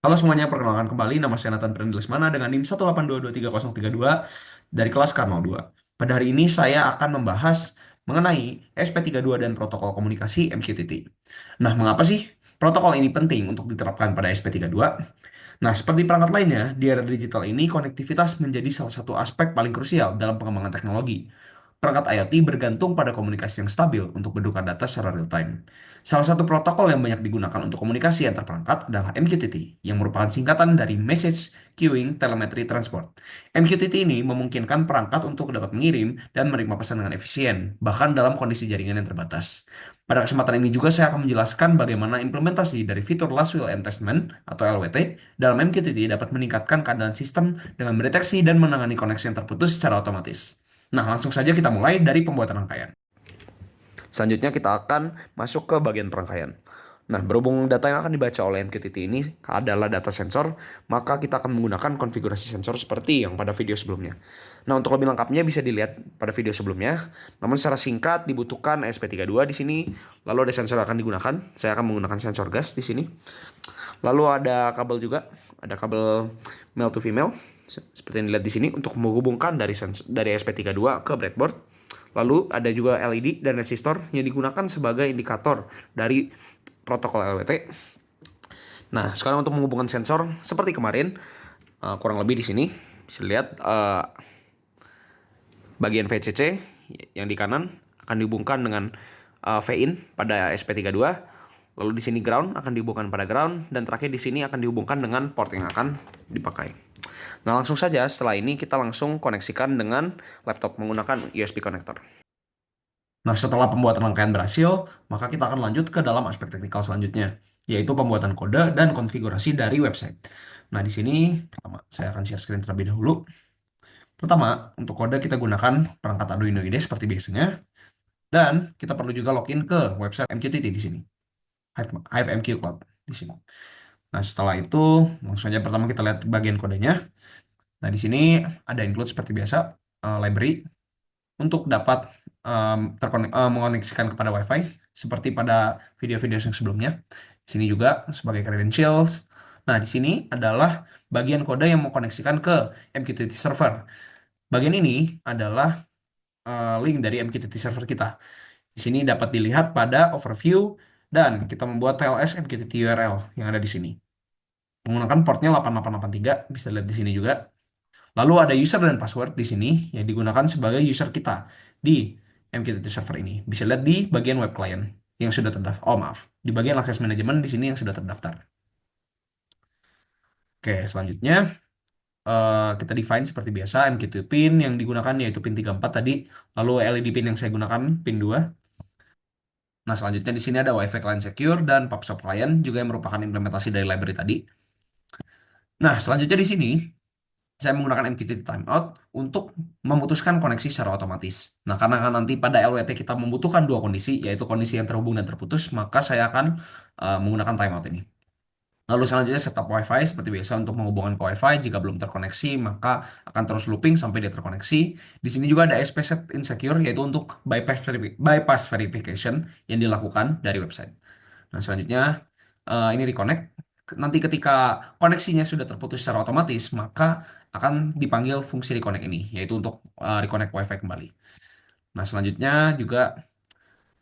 Halo semuanya, perkenalkan kembali nama saya Nathan Brand Lesmana dengan NIM 182233032 dari kelas K02. Pada hari ini saya akan membahas mengenai SP32 dan protokol komunikasi MQTT. Nah, mengapa sih protokol ini penting untuk diterapkan pada SP32? Nah, seperti perangkat lainnya, di era digital ini konektivitas menjadi salah satu aspek paling krusial dalam pengembangan teknologi. Perangkat IoT bergantung pada komunikasi yang stabil untuk bertukar data secara real time. Salah satu protokol yang banyak digunakan untuk komunikasi antar perangkat adalah MQTT, yang merupakan singkatan dari Message Queuing Telemetry Transport. MQTT ini memungkinkan perangkat untuk dapat mengirim dan menerima pesan dengan efisien, bahkan dalam kondisi jaringan yang terbatas. Pada kesempatan ini juga saya akan menjelaskan bagaimana implementasi dari fitur Last Will Enhancement atau LWT dalam MQTT dapat meningkatkan keadaan sistem dengan mendeteksi dan menangani koneksi yang terputus secara otomatis. Nah, langsung saja kita mulai dari pembuatan rangkaian. Selanjutnya kita akan masuk ke bagian perangkaian. Nah, berhubung data yang akan dibaca oleh MQTT ini adalah data sensor, maka kita akan menggunakan konfigurasi sensor seperti yang pada video sebelumnya. Nah, untuk lebih lengkapnya bisa dilihat pada video sebelumnya. Namun secara singkat dibutuhkan ESP32 di sini, lalu ada sensor yang akan digunakan. Saya akan menggunakan sensor gas di sini. Lalu ada kabel juga, ada kabel male to female seperti yang dilihat di sini untuk menghubungkan dari ESP32 ke breadboard. Lalu ada juga LED dan resistor yang digunakan sebagai indikator dari protokol LWT. Nah, sekarang untuk menghubungkan sensor seperti kemarin, kurang lebih di sini bisa lihat bagian VCC yang di kanan akan dihubungkan dengan VIN pada SP32. Lalu di sini ground akan dihubungkan pada ground dan terakhir di sini akan dihubungkan dengan port yang akan dipakai. Nah, langsung saja setelah ini kita langsung koneksikan dengan laptop menggunakan USB connector. Nah, setelah pembuatan rangkaian berhasil, maka kita akan lanjut ke dalam aspek teknikal selanjutnya, yaitu pembuatan kode dan konfigurasi dari website. Nah, di sini pertama saya akan share screen terlebih dahulu. Pertama, untuk kode kita gunakan perangkat Arduino IDE seperti biasanya, dan kita perlu juga login ke website MQTT di sini, Hive MQ Cloud di sini. Nah, setelah itu langsung aja pertama kita lihat bagian kodenya. Nah, di sini ada include seperti biasa, library untuk dapat mengoneksikan kepada WiFi seperti pada video-video yang sebelumnya. Di sini juga sebagai credentials. Nah, di sini adalah bagian kode yang mengkoneksikan ke MQTT server. Bagian ini adalah link dari MQTT server kita. Di sini dapat dilihat pada overview dan kita membuat TLS MQTT URL yang ada di sini. Menggunakan portnya 8883, bisa lihat di sini juga. Lalu ada user dan password di sini yang digunakan sebagai user kita di MQTT server ini. Bisa lihat di bagian web client yang sudah terdaftar. Oh maaf, di bagian akses manajemen di sini yang sudah terdaftar. Oke, selanjutnya kita define seperti biasa MQTT pin yang digunakan yaitu pin 34 tadi. Lalu LED pin yang saya gunakan pin 2. Nah, selanjutnya di sini ada Wi-Fi client secure dan PubSub client juga yang merupakan implementasi dari library tadi. Nah, selanjutnya di sini saya menggunakan MQTT timeout untuk memutuskan koneksi secara otomatis. Nah, karena kan nanti pada LWT kita membutuhkan dua kondisi, yaitu kondisi yang terhubung dan terputus, maka saya akan menggunakan timeout ini. Lalu selanjutnya setup WiFi seperti biasa untuk menghubungkan ke WiFi. Jika belum terkoneksi, maka akan terus looping sampai dia terkoneksi. Di sini juga ada SP set insecure, yaitu untuk bypass verification yang dilakukan dari website. Nah, selanjutnya ini reconnect. Nanti ketika koneksinya sudah terputus secara otomatis, maka akan dipanggil fungsi reconnect ini, yaitu untuk reconnect WiFi kembali. Nah, selanjutnya juga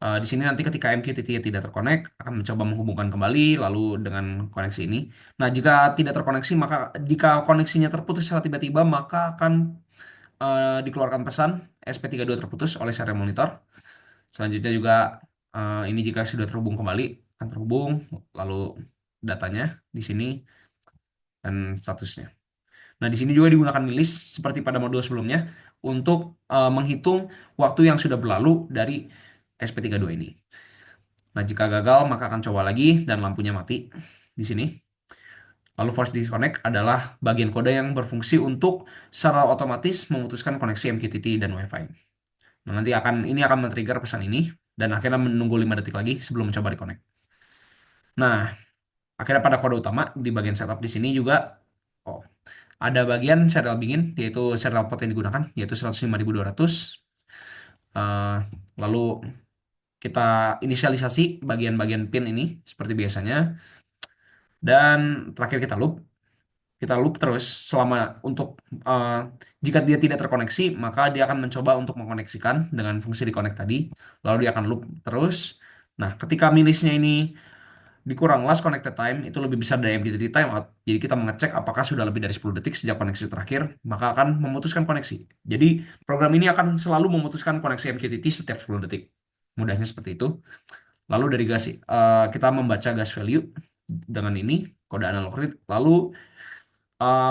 di sini nanti ketika MQTT tidak terkonek, akan mencoba menghubungkan kembali, lalu dengan koneksi ini. Nah, jika tidak terkoneksi, maka jika koneksinya terputus secara tiba-tiba, maka akan dikeluarkan pesan SP32 terputus oleh serial monitor. Selanjutnya juga ini jika sudah terhubung kembali akan terhubung lalu datanya di sini dan statusnya. Nah, di sini juga digunakan list seperti pada modul sebelumnya untuk menghitung waktu yang sudah berlalu dari SP32 ini. Nah, jika gagal maka akan coba lagi dan lampunya mati di sini. Lalu force disconnect adalah bagian kode yang berfungsi untuk secara otomatis memutuskan koneksi MQTT dan Wi-Fi. Nah, nanti ini akan men-trigger pesan ini dan akhirnya menunggu 5 detik lagi sebelum mencoba reconnect. Nah, akhirnya pada kode utama di bagian setup di sini juga oh, ada bagian serial bingin yaitu serial port yang digunakan yaitu 105.200. Eh, lalu kita inisialisasi bagian-bagian pin ini seperti biasanya. Dan terakhir kita loop terus selama untuk eh, jika dia tidak terkoneksi, maka dia akan mencoba untuk mengkoneksikan dengan fungsi di connect tadi, lalu dia akan loop terus. Nah, ketika milisnya ini dikurang last connected time itu lebih besar dari MQTT timeout. Jadi kita mengecek apakah sudah lebih dari 10 detik sejak koneksi terakhir, maka akan memutuskan koneksi. Jadi program ini akan selalu memutuskan koneksi MQTT setiap 10 detik. Mudahnya seperti itu. Lalu dari gas, kita membaca gas value dengan ini, kode analog read. Lalu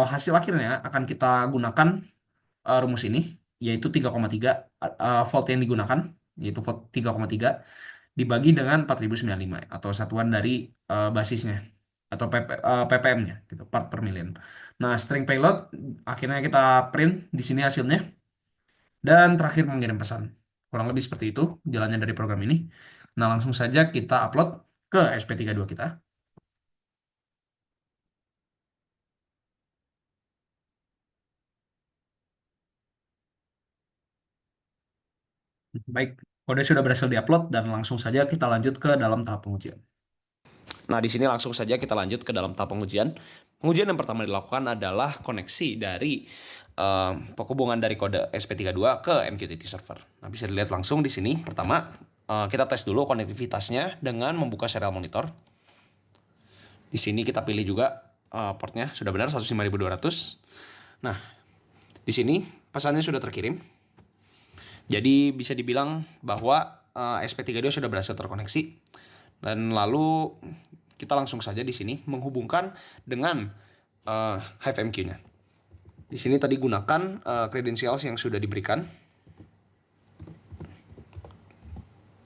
hasil akhirnya akan kita gunakan rumus ini, yaitu 3,3 volt yang digunakan, yaitu volt 3,3 dibagi dengan 4095 atau satuan dari basisnya atau ppm-nya gitu, part per million. Nah, string payload akhirnya kita print di sini hasilnya dan terakhir mengirim pesan. Kurang lebih seperti itu jalannya dari program ini. Nah, langsung saja kita upload ke SP32 kita. Baik, kode sudah berhasil diupload dan langsung saja kita lanjut ke dalam tahap pengujian. Nah, di sini langsung saja kita lanjut ke dalam tahap pengujian. Pengujian yang pertama dilakukan adalah koneksi dari penghubungan dari kode SP32 ke MQTT server. Nah, bisa dilihat langsung di sini. Pertama, kita tes dulu konektivitasnya dengan membuka serial monitor. Di sini kita pilih juga portnya sudah benar 105.200. Nah, di sini pesannya sudah terkirim. Jadi bisa dibilang bahwa SP32 sudah berhasil terkoneksi. Dan lalu kita langsung saja di sini menghubungkan dengan HiveMQ-nya. Di sini tadi gunakan credentials yang sudah diberikan.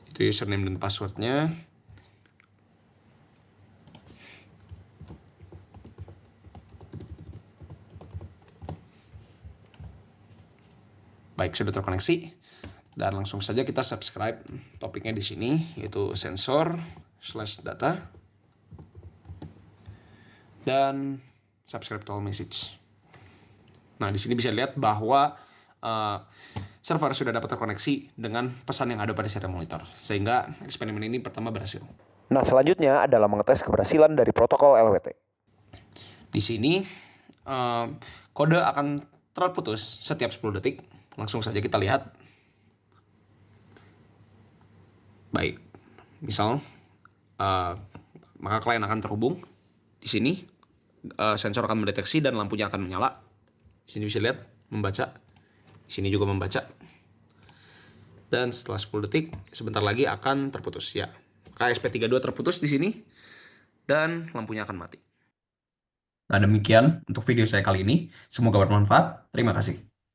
Itu username dan passwordnya. Baik, sudah terkoneksi. Dan langsung saja kita subscribe topiknya di sini, yaitu sensor/data. Dan subscribe to all message. Nah, di sini bisa lihat bahwa server sudah dapat terkoneksi dengan pesan yang ada pada serial monitor, sehingga eksperimen ini pertama berhasil. Nah, selanjutnya adalah mengetes keberhasilan dari protokol LWT. Di sini kode akan terputus setiap 10 detik. Langsung saja kita lihat. Baik, misal maka klien akan terhubung. Di sini sensor akan mendeteksi dan lampunya akan menyala. Di sini bisa lihat membaca. Di sini juga membaca. Dan setelah 10 detik, sebentar lagi akan terputus. Ya, KSP32 terputus di sini dan lampunya akan mati. Nah, demikian untuk video saya kali ini. Semoga bermanfaat. Terima kasih.